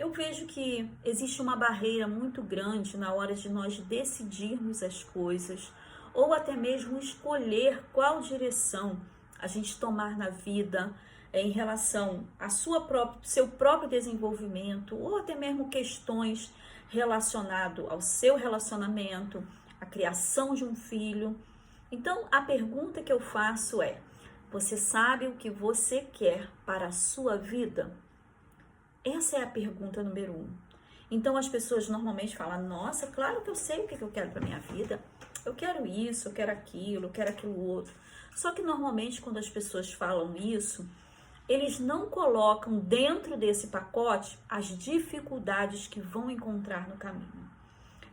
Eu vejo que existe uma barreira muito grande na hora de nós decidirmos as coisas ou até mesmo escolher qual direção a gente tomar na vida em relação a seu próprio desenvolvimento ou até mesmo questões relacionadas ao seu relacionamento, a criação de um filho. Então, a pergunta que eu faço é: você sabe o que você quer para a sua vida? Essa é a pergunta número 1. Então as pessoas normalmente falam: nossa, claro que eu sei o que eu quero para minha vida. Eu quero isso, eu quero aquilo outro. Só que normalmente quando as pessoas falam isso, eles não colocam dentro desse pacote as dificuldades que vão encontrar no caminho.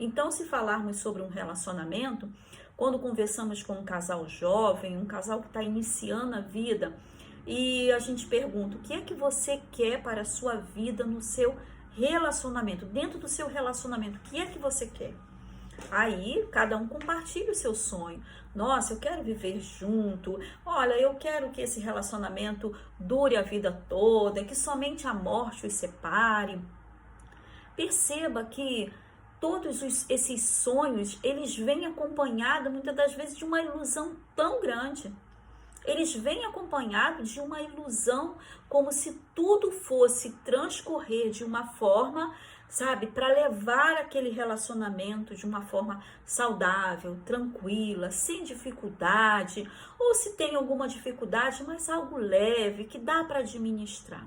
Então, se falarmos sobre um relacionamento, quando conversamos com um casal jovem, um casal que está iniciando a vida, e a gente pergunta: o que é que você quer para a sua vida no seu relacionamento? Dentro do seu relacionamento, o que é que você quer? Aí, cada um compartilha o seu sonho. Nossa, eu quero viver junto. Olha, eu quero que esse relacionamento dure a vida toda, que somente a morte os separe. Perceba que todos esses sonhos, eles vêm acompanhados muitas das vezes de uma ilusão tão grande. Eles vêm acompanhados de uma ilusão, como se tudo fosse transcorrer de uma forma, sabe, para levar aquele relacionamento de uma forma saudável, tranquila, sem dificuldade, ou se tem alguma dificuldade, mas algo leve, que dá para administrar.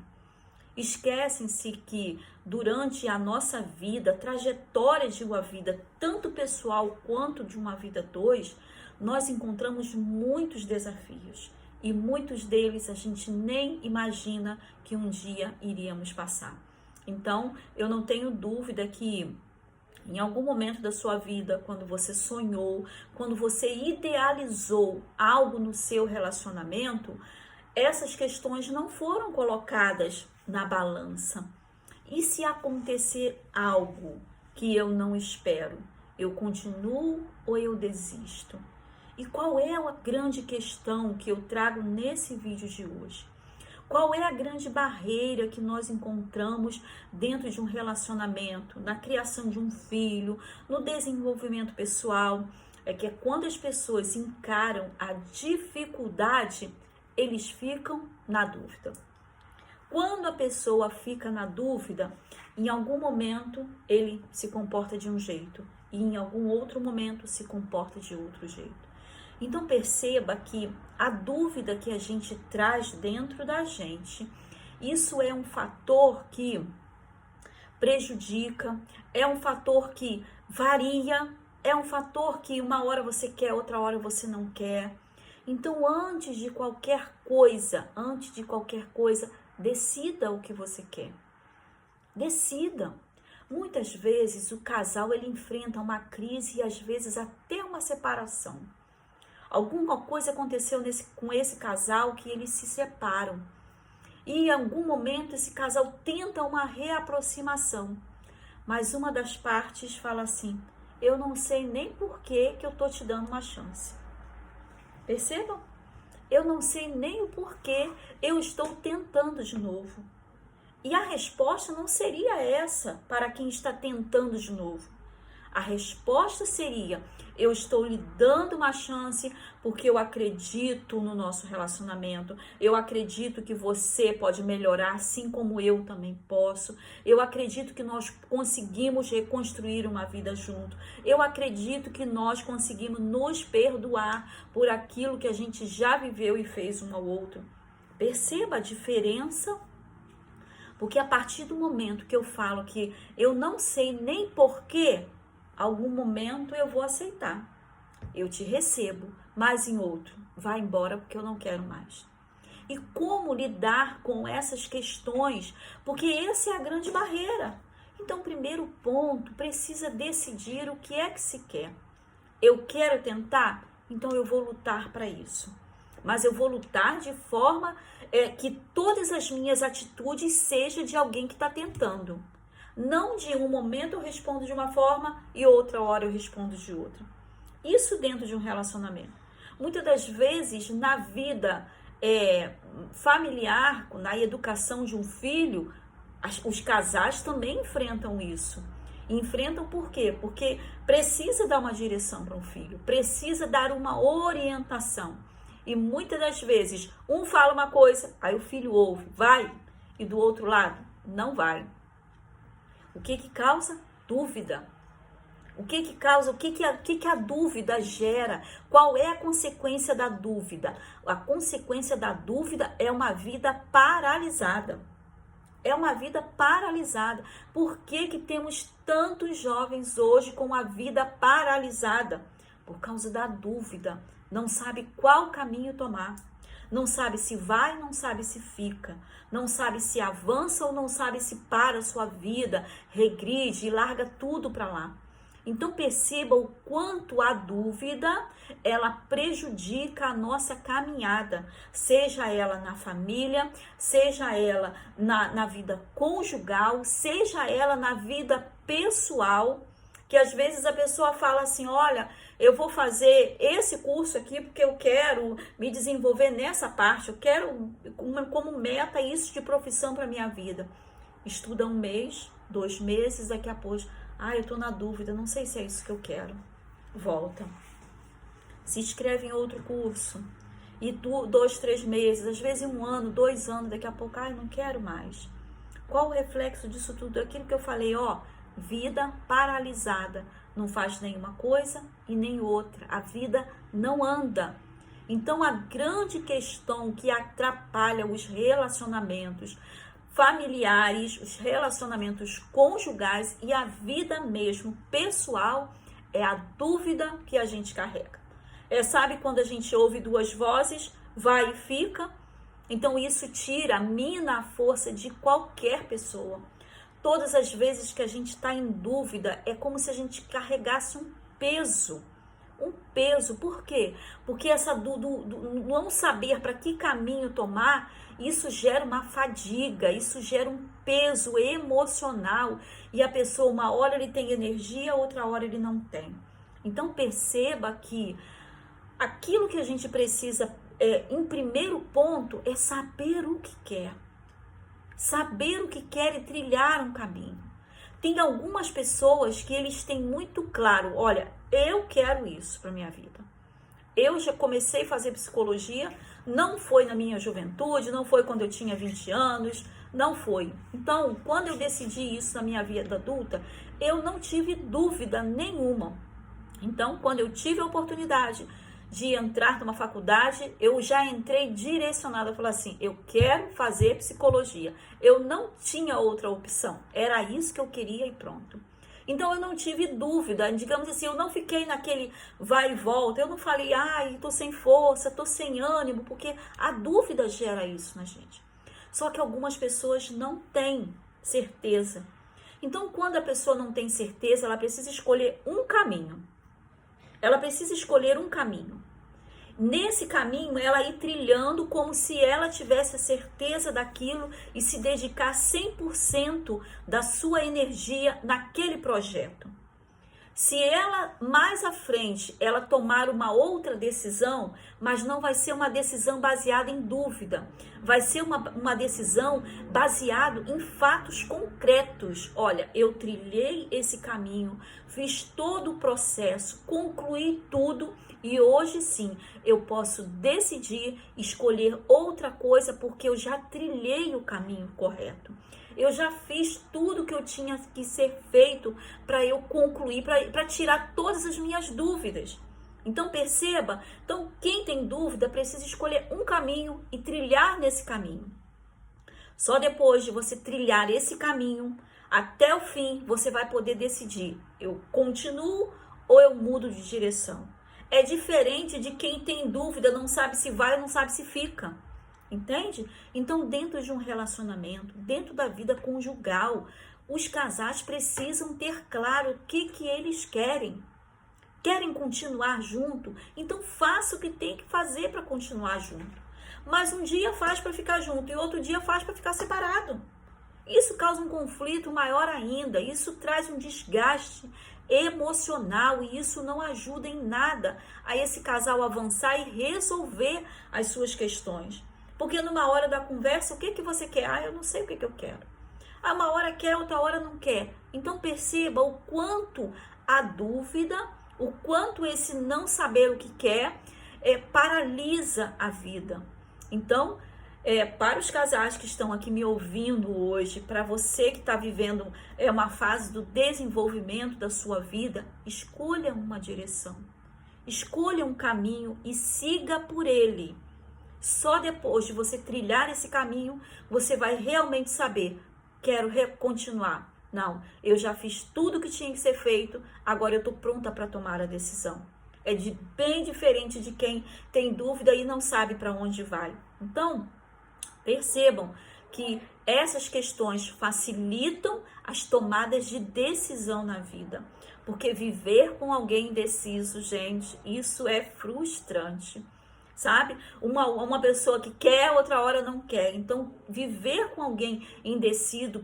Esquecem-se que durante a nossa vida, trajetória de uma vida, tanto pessoal quanto de uma vida dois, nós encontramos muitos desafios e muitos deles a gente nem imagina que um dia iríamos passar. Então, eu não tenho dúvida que em algum momento da sua vida, quando você sonhou, quando você idealizou algo no seu relacionamento, essas questões não foram colocadas na balança. E se acontecer algo que eu não espero, eu continuo ou eu desisto? E qual é a grande questão que eu trago nesse vídeo de hoje? Qual é a grande barreira que nós encontramos dentro de um relacionamento, na criação de um filho, no desenvolvimento pessoal? É que quando as pessoas encaram a dificuldade, eles ficam na dúvida. Quando a pessoa fica na dúvida, em algum momento ele se comporta de um jeito e em algum outro momento se comporta de outro jeito. Então perceba que a dúvida que a gente traz dentro da gente, isso é um fator que prejudica, é um fator que varia, é um fator que uma hora você quer, outra hora você não quer. Então antes de qualquer coisa, decida o que você quer. Decida. Muitas vezes o casal ele enfrenta uma crise e às vezes até uma separação. Alguma coisa aconteceu com esse casal que eles se separam. E em algum momento esse casal tenta uma reaproximação. Mas uma das partes fala assim: eu não sei nem por que eu tô te dando uma chance. Percebam? Eu não sei nem o porquê eu estou tentando de novo. E a resposta não seria essa para quem está tentando de novo. A resposta seria: eu estou lhe dando uma chance porque eu acredito no nosso relacionamento. Eu acredito que você pode melhorar assim como eu também posso. Eu acredito que nós conseguimos reconstruir uma vida junto. Eu acredito que nós conseguimos nos perdoar por aquilo que a gente já viveu e fez um ao outro. Perceba a diferença? Porque a partir do momento que eu falo que eu não sei nem porquê, algum momento eu vou aceitar. Eu te recebo, mas em outro, vai embora porque eu não quero mais. E como lidar com essas questões? Porque essa é a grande barreira. Então, primeiro ponto, precisa decidir o que é que se quer. Eu quero tentar? Então eu vou lutar para isso. Mas eu vou lutar de forma que todas as minhas atitudes sejam de alguém que está tentando. Não de um momento eu respondo de uma forma e outra hora eu respondo de outra. Isso dentro de um relacionamento. Muitas das vezes na vida familiar, na educação de um filho, Os casais também enfrentam isso. Enfrentam por quê? Porque precisa dar uma direção para um filho, precisa dar uma orientação. E muitas das vezes, um fala uma coisa, aí o filho ouve, vai, e do outro lado, não vai. O que causa? Dúvida. O que causa? O que a dúvida gera? Qual é a consequência da dúvida? A consequência da dúvida é uma vida paralisada. É uma vida paralisada. Por que temos tantos jovens hoje com a vida paralisada? Por causa da dúvida. Não sabe qual caminho tomar. Não sabe se vai, não sabe se fica. Não sabe se avança ou não sabe se para a sua vida, regride e larga tudo para lá. Então perceba o quanto a dúvida, ela prejudica a nossa caminhada, seja ela na família, seja ela na vida conjugal, seja ela na vida pessoal, que às vezes a pessoa fala assim, olha, eu vou fazer esse curso aqui porque eu quero me desenvolver nessa parte, eu quero como meta isso de profissão para minha vida. Estuda 1 mês, 2 meses, daqui a pouco, eu tô na dúvida, não sei se é isso que eu quero. Volta. Se inscreve em outro curso. E 2, 3 meses, às vezes 1 ano, 2 anos, daqui a pouco, não quero mais. Qual o reflexo disso tudo? Aquilo que eu falei, vida paralisada. Não faz nenhuma coisa e nem outra. A vida não anda. Então, a grande questão que atrapalha os relacionamentos familiares, os relacionamentos conjugais e a vida mesmo pessoal é a dúvida que a gente carrega. Sabe quando a gente ouve 2 vozes, vai e fica? Então isso mina a força de qualquer pessoa. Todas as vezes que a gente está em dúvida, é como se a gente carregasse um peso. Um peso, por quê? Porque essa do não saber para que caminho tomar, isso gera uma fadiga, isso gera um peso emocional. E a pessoa, uma hora ele tem energia, outra hora ele não tem. Então perceba que aquilo que a gente precisa, em primeiro ponto, é saber o que quer. Saber o que quer e trilhar um caminho. Tem algumas pessoas que eles têm muito claro, olha, eu quero isso para minha vida. Eu já comecei a fazer psicologia, não foi na minha juventude, não foi quando eu tinha 20 anos, não foi. Então, quando eu decidi isso na minha vida adulta, eu não tive dúvida nenhuma. Então, quando eu tive a oportunidade de entrar numa faculdade, eu já entrei direcionada, falei assim, eu quero fazer psicologia. Eu não tinha outra opção, era isso que eu queria e pronto. Então eu não tive dúvida, digamos assim, eu não fiquei naquele vai e volta, eu não falei, tô sem força, tô sem ânimo, porque a dúvida gera isso na gente. Só que algumas pessoas não têm certeza. Então quando a pessoa não tem certeza, ela precisa escolher um caminho. Ela precisa escolher um caminho. Nesse caminho, ela ir trilhando como se ela tivesse a certeza daquilo e se dedicar 100% da sua energia naquele projeto. Se ela, mais à frente, ela tomar uma outra decisão, mas não vai ser uma decisão baseada em dúvida, vai ser uma decisão baseada em fatos concretos. Olha, eu trilhei esse caminho, fiz todo o processo, concluí tudo e hoje sim, eu posso decidir escolher outra coisa porque eu já trilhei o caminho correto. Eu já fiz tudo que eu tinha que ser feito para eu concluir, para tirar todas as minhas dúvidas. Então perceba, quem tem dúvida precisa escolher um caminho e trilhar nesse caminho. Só depois de você trilhar esse caminho, até o fim, você vai poder decidir, eu continuo ou eu mudo de direção. É diferente de quem tem dúvida, não sabe se vai ou não sabe se fica. Entende? Então, dentro de um relacionamento, dentro da vida conjugal, os casais precisam ter claro o que eles querem. Querem continuar junto? Então, faça o que tem que fazer para continuar junto. Mas um dia faz para ficar junto e outro dia faz para ficar separado. Isso causa um conflito maior ainda. Isso traz um desgaste emocional e isso não ajuda em nada a esse casal avançar e resolver as suas questões. Porque numa hora da conversa, o que você quer? Eu não sei o que eu quero. Ah, uma hora quer, outra hora não quer. Então perceba o quanto a dúvida, o quanto esse não saber o que quer, paralisa a vida. Então, para os casais que estão aqui me ouvindo hoje, para você que está vivendo uma fase do desenvolvimento da sua vida, escolha uma direção, escolha um caminho e siga por ele. Só depois de você trilhar esse caminho, você vai realmente saber, quero continuar. Não, eu já fiz tudo o que tinha que ser feito, agora eu estou pronta para tomar a decisão. Bem diferente de quem tem dúvida e não sabe para onde vai. Então, percebam que essas questões facilitam as tomadas de decisão na vida. Porque viver com alguém indeciso, gente, isso é frustrante. Sabe? Uma pessoa que quer, outra hora não quer. Então, viver com alguém indeciso,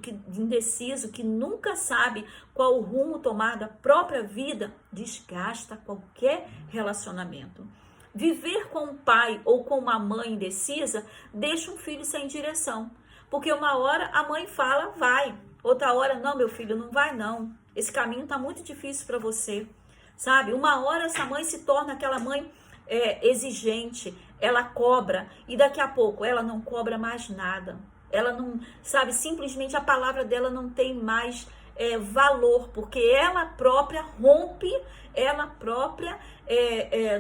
que nunca sabe qual o rumo tomar da própria vida, desgasta qualquer relacionamento. Viver com um pai ou com uma mãe indecisa deixa um filho sem direção. Porque uma hora a mãe fala, vai. Outra hora, não, meu filho, não vai não. Esse caminho está muito difícil para você. Sabe? Uma hora essa mãe se torna aquela mãe exigente, ela cobra e daqui a pouco ela não cobra mais nada. Ela não, sabe, simplesmente a palavra dela não tem mais valor, porque ela própria rompe, ela própria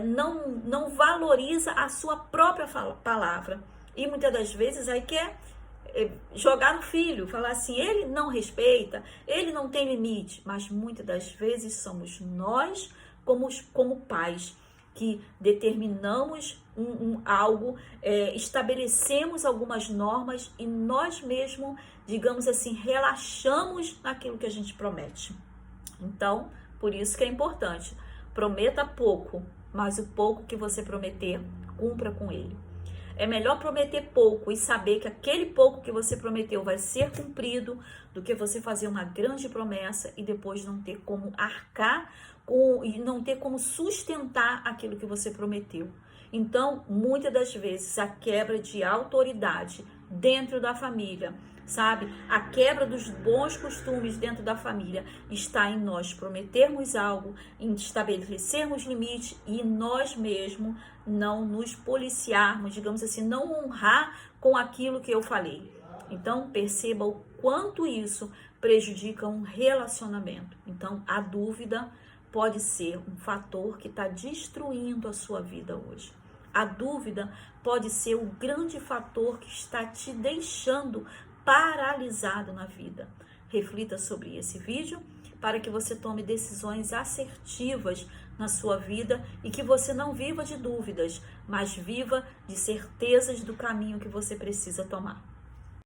não valoriza a sua própria palavra. E muitas das vezes aí quer jogar no filho, falar assim, ele não respeita, ele não tem limite, mas muitas das vezes somos nós como pais que determinamos algo, estabelecemos algumas normas e nós mesmos, digamos assim, relaxamos naquilo que a gente promete. Então, por isso que é importante, prometa pouco, mas o pouco que você prometer, cumpra com ele. É melhor prometer pouco e saber que aquele pouco que você prometeu vai ser cumprido do que você fazer uma grande promessa e depois não ter como arcar e não ter como sustentar aquilo que você prometeu. Então, muitas das vezes, a quebra de autoridade dentro da família, sabe? A quebra dos bons costumes dentro da família está em nós prometermos algo, em estabelecermos limites e nós mesmos não nos policiarmos, digamos assim, não honrar com aquilo que eu falei. Então, perceba o quanto isso prejudica um relacionamento. Então, a dúvida pode ser um fator que está destruindo a sua vida hoje. A dúvida pode ser o grande fator que está te deixando paralisado na vida. Reflita sobre esse vídeo para que você tome decisões assertivas na sua vida e que você não viva de dúvidas, mas viva de certezas do caminho que você precisa tomar.